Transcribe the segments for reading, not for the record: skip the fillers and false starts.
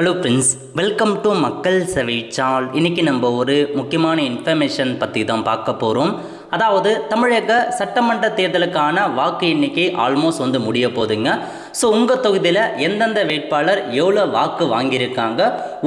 Hello friends, welcome to மக்கள் சேவை channel. இன்றைக்கி நம்ம ஒரு முக்கியமான இன்ஃபர்மேஷன் பற்றி தான் பார்க்க போகிறோம். அதாவது தமிழக சட்டமன்ற தேர்தலுக்கான வாக்கு எண்ணிக்கை ஆல்மோஸ்ட் முடிய போகுதுங்க. ஸோ உங்கள் தொகுதியில் எந்தெந்த வேட்பாளர் எவ்வளோ வாக்கு வாங்கியிருக்காங்க,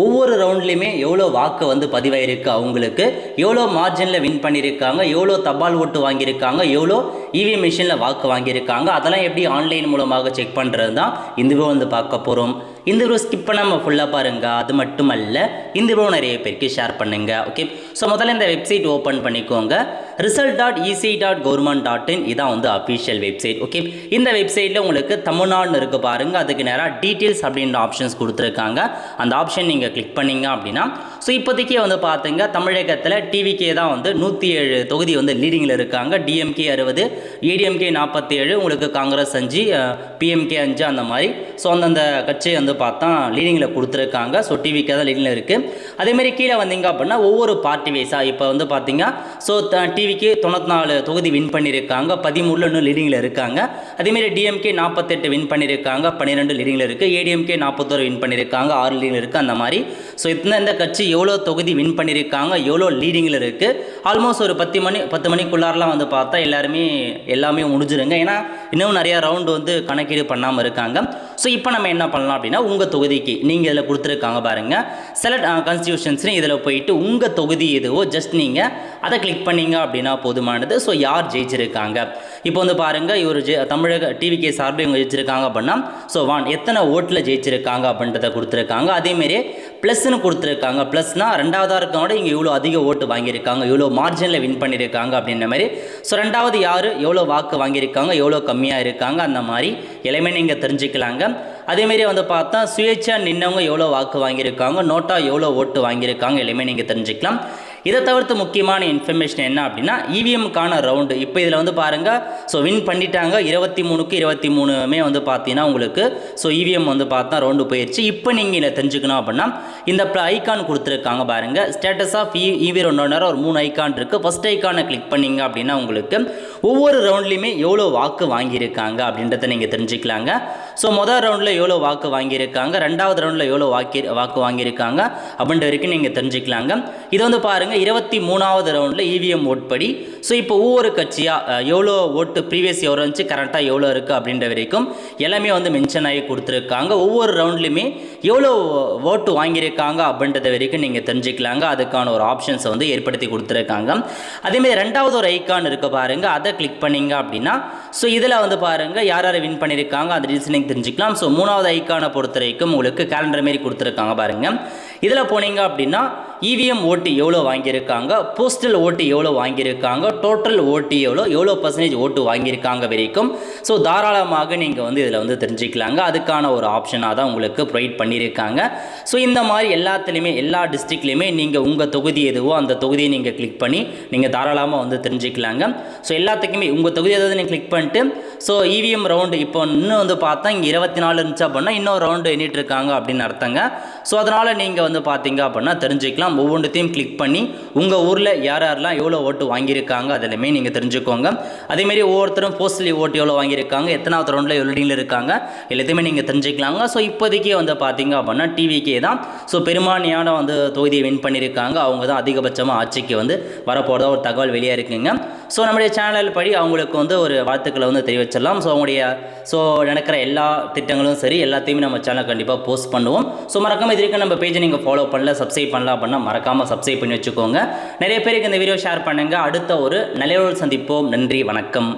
ஒவ்வொரு ரவுண்ட்லேயுமே எவ்வளோ வாக்கு பதிவாயிருக்கு, அவங்களுக்கு எவ்வளோ மார்ஜினில் வின் பண்ணியிருக்காங்க, எவ்வளோ தபால் ஓட்டு வாங்கியிருக்காங்க, எவ்வளோ இவிஎம் மிஷினில் வாக்கு வாங்கியிருக்காங்க, அதெல்லாம் எப்படி ஆன்லைன் மூலமாக செக் பண்ணுறது தான் இந்த வீடியோ பார்க்க போகிறோம். இந்த வீடியோ ஸ்கிப் பண்ணாமல் ஃபுல்லாக பாருங்கள். அது மட்டும் அல்ல, இந்த வீடியோ நிறைய பேருக்கு ஷேர் பண்ணுங்கள். ஓகே, ஸோ முதல்ல இந்த வெப்சைட் ஓப்பன் பண்ணிக்கோங்க. result.ec.government.in இதான் அஃபிஷியல் வெப்சைட். ஓகே, இந்த வெப்சைட்டில் உங்களுக்கு தமிழ்நாடுன்னு இருக்கு பாருங்கள். அதுக்கு நேராக டீட்டெயில்ஸ் அப்படின்ற ஆப்ஷன்ஸ் கொடுத்துருக்காங்க. அந்த ஆப்ஷன் நீங்கள் கிளிக் பண்ணிங்க அப்படின்னா ஸோ இப்போதைக்கே பார்த்துங்க, தமிழகத்தில் டிவிகே தான் 107 தொகுதி லீடிங்கில் இருக்காங்க. டிஎம்கே 60, ஏடிஎம்கே 47, உங்களுக்கு காங்கிரஸ் 5, பிஎம்கே 5, அந்த மாதிரி. ஸோ அந்தந்த கட்சி பார்த்தா லீடிங்கில் கொடுத்துருக்காங்க. ஸோ டிவிகே தான் லீடிங்கில் இருக்குது. அதேமாதிரி கீழே வந்தீங்க அப்படின்னா ஒவ்வொரு பார்ட்டி வைஸாக இப்போ பார்த்தீங்க, ஸோ டிவிக்கு 94 தொகுதி வின் பண்ணியிருக்காங்க, 13 இன்னும் லீடிங்கில் இருக்காங்க. அதேமாதிரி டிஎம்கே 48 வின் பண்ணியிருக்காங்க, 12 லீடிங்கில் இருக்குது. ஏடிஎம்கே 41 வின் பண்ணியிருக்காங்க, 6 லீடிங்கில் இருக்குது. அந்த மாதிரி ஸோ இந்த கட்சி எவ்வளோ தொகுதி வின் பண்ணியிருக்காங்க, எவ்வளோ லீடிங்கில் இருக்குது, ஆல்மோஸ்ட் ஒரு 10 மணிக்குள்ளாரெலாம் பார்த்தா எல்லாமே முடிஞ்சிருங்க. ஏன்னா இன்னும் நிறையா ரவுண்டு கணக்கீடு பண்ணாமல் இருக்காங்க. ஸோ இப்போ நம்ம என்ன பண்ணலாம் அப்படின்னா, உங்கள் தொகுதிக்கு நீங்கள் இதில் கொடுத்துருக்காங்க பாருங்கள், செலக்ட் கான்ஸ்டியூஷன்ஸ்னு இதில் போயிட்டு உங்கள் தொகுதி எதுவோ ஜஸ்ட் நீங்கள் அதை கிளிக் பண்ணிங்க அப்படின்னா போதுமானது. ஸோ யார் ஜெயிச்சிருக்காங்க, இப்போ பாருங்கள், இவர் தமிழக டிவிகே சார்பில் இவங்க ஜெயிச்சிருக்காங்க அப்படின்னா ஸோ எத்தனை ஓட்டில் ஜெயிச்சிருக்காங்க அப்படின்றத கொடுத்துருக்காங்க. அதேமாரி ப்ளஸ்ன்னு கொடுத்துருக்காங்க. ப்ளஸ்னால் ரெண்டாவதாக இருக்கவங்க இங்கே இவ்வளோ அதிக ஓட்டு வாங்கியிருக்காங்க, இவ்வளோ மார்ஜினில் வின் பண்ணியிருக்காங்க அப்படின்ற மாதிரி. ஸோ ரெண்டாவது யார் எவ்வளோ வாக்கு வாங்கியிருக்காங்க, எவ்வளோ கம்மியாக இருக்காங்க, அந்த மாதிரி எல்லாமே நீங்கள் தெரிஞ்சுக்கலாங்க. அதேமாரி பார்த்தா சுயேட்சா நின்னவங்க எவ்வளோ வாக்கு வாங்கியிருக்காங்க, நோட்டா எவ்வளோ ஓட்டு வாங்கியிருக்காங்க, எல்லாமே நீங்கள் தெரிஞ்சுக்கலாம். இதை தவிர்த்து முக்கியமான இன்ஃபர்மேஷன் என்ன அப்படின்னா, இவிஎம்க்கான ரவுண்டு இப்போ இதில் பாருங்கள், ஸோ வின் பண்ணிட்டாங்க. 23க்கு 23 பார்த்தீங்கன்னா உங்களுக்கு ஸோ இவிஎம் பார்த்தா ரவுண்டு போயிடுச்சு. இப்போ நீங்கள் இதில் தெரிஞ்சுக்கணும் அப்படின்னா இந்த ஐக்கான் கொடுத்துருக்காங்க பாருங்கள், ஸ்டேட்டஸ் ஆஃப் இவி ரவுண்டர் ஒரு 3 ஐக்கான் இருக்குது. ஃபஸ்ட் ஐக்கானை கிளிக் பண்ணிங்க அப்படின்னா உங்களுக்கு ஒவ்வொரு ரவுண்ட்லேயுமே எவ்வளோ வாக்கு வாங்கியிருக்காங்க அப்படின்றத நீங்கள் தெரிஞ்சுக்கலாங்க. ஸோ முதல் ரவுண்டில் எவ்வளோ வாக்கு வாங்கியிருக்காங்க, ரெண்டாவது ரவுண்டில் எவ்வளோ வாக்கு வாங்கியிருக்காங்க அப்படின்ற வரைக்கும் நீங்கள் தெரிஞ்சுக்கலாங்க. இது பாருங்கள், 23வது ரவுண்டில் இவிஎம் ஓட் படி ஸோ இப்போ ஒவ்வொரு கட்சியாக எவ்வளோ ஓட்டு ப்ரீவியஸ் எவ்வளோ இருந்துச்சு, கரெக்டாக எவ்வளோ இருக்குது அப்படின்ற வரைக்கும் எல்லாமே மென்ஷன் ஆகி கொடுத்துருக்காங்க. ஒவ்வொரு ரவுண்ட்லையுமே எவ்வளோ ஓட்டு வாங்கியிருக்காங்க அப்படின்றத வரைக்கும் நீங்கள் தெரிஞ்சுக்கலாங்க. அதுக்கான ஒரு ஆப்ஷன்ஸை ஏற்படுத்தி கொடுத்துருக்காங்க. அதேமாதிரி ரெண்டாவது ஒரு ஐக்கான் இருக்க பாருங்கள், அதை கிளிக் பண்ணிங்க அப்படின்னா ஸோ இதில் பாருங்கள் யார் யார் வின் பண்ணியிருக்காங்க அந்த ரீசனிங் தெரிஞ்சுக்கலாம். ஸோ மூணாவது ஐக்கானை பொறுத்த வரைக்கும் உங்களுக்கு கேலண்டர் மாரி கொடுத்துருக்காங்க பாருங்கள். இதில் போனீங்க அப்படின்னா இவிஎம் ஓட்டு எவ்வளோ வாங்கியிருக்காங்க, போஸ்டல் ஓட்டு எவ்வளோ வாங்கியிருக்காங்க, டோட்டல் ஓட்டு எவ்வளோ பர்சன்டேஜ் ஓட்டு வாங்கியிருக்காங்க வரைக்கும் ஸோ தாராளமாக நீங்கள் இதில் தெரிஞ்சுக்கலாங்க. அதுக்கான ஒரு ஆப்ஷனாக தான் உங்களுக்கு ப்ரொவைட் பண்ணியிருக்காங்க. ஸோ இந்த மாதிரி எல்லாத்துலேயுமே எல்லா டிஸ்ட்ரிக்ட்லேயுமே நீங்கள் உங்கள் தொகுதி எதுவோ அந்த தொகுதியை நீங்கள் கிளிக் பண்ணி நீங்கள் தாராளமாக தெரிஞ்சுக்கலாங்க. ஸோ எல்லாத்துக்குமே உங்கள் தொகுதி எதாவது நீங்கள் கிளிக் பண்ணிட்டு ஸோ இவிஎம் ரவுண்டு இப்போ இன்னும் பார்த்தா இங்கே 24 இருந்துச்சு அப்படின்னா இன்னொரு ரவுண்டு எண்ணிட்டு இருக்காங்க அப்படின்னு அர்த்தங்க. ஸோ அதனால் நீங்கள் பார்த்தீங்க அப்படின்னா தெரிஞ்சுக்கலாம். ஒவ்வொன்றையும் கிளிக் பண்ணி உங்கள் ஊரில் யார் யாரெல்லாம் எவ்வளோ ஓட்டு வாங்கியிருக்காங்க அதிலுமே நீங்கள் தெரிஞ்சுக்கோங்க. அதேமாரி ஒவ்வொருத்தரும் போஸ்டலி ஓட்டு எவ்வளோ வாங்கியிருக்காங்க, எத்தனாவது ரவுண்டில் எவ்வளோ லீடிங்கில் இருக்காங்க, எல்லாத்தையுமே நீங்கள் தெரிஞ்சுக்கலாங்க. ஸோ இப்போதைக்கே பார்த்தீங்க அப்படின்னா டிவிகே தான் ஸோ பெரும்பான்மையான தொகுதியை வின் பண்ணியிருக்காங்க. அவங்க தான் அதிகபட்சமாக ஆட்சிக்கு வரப்போகிறதா ஒரு தகவல் வெளியே இருக்குங்க. ஸோ நம்முடைய சேனல் படி அவங்களுக்கு ஒரு வாழ்த்துக்களை தெரிவிச்சிடலாம். ஸோ அவங்களுடைய நடக்கிற எல்லா திட்டங்களும் சரி எல்லாத்தையுமே நம்ம சேனல் கண்டிப்பாக போஸ்ட் பண்ணுவோம். ஸோ மறக்காம இது வரைக்கும் நம்ம பேஜை நீங்கள் ஃபாலோ பண்ணல, சப்ஸ்கிரைப் பண்ணலாம் அப்படின்னா மறக்காமல் சப்ஸ்கிரைப் பண்ணி வச்சுக்கோங்க. நிறைய பேருக்கு இந்த வீடியோ ஷேர் பண்ணுங்கள். அடுத்த ஒரு நல்ல சந்திப்போம். நன்றி, வணக்கம்.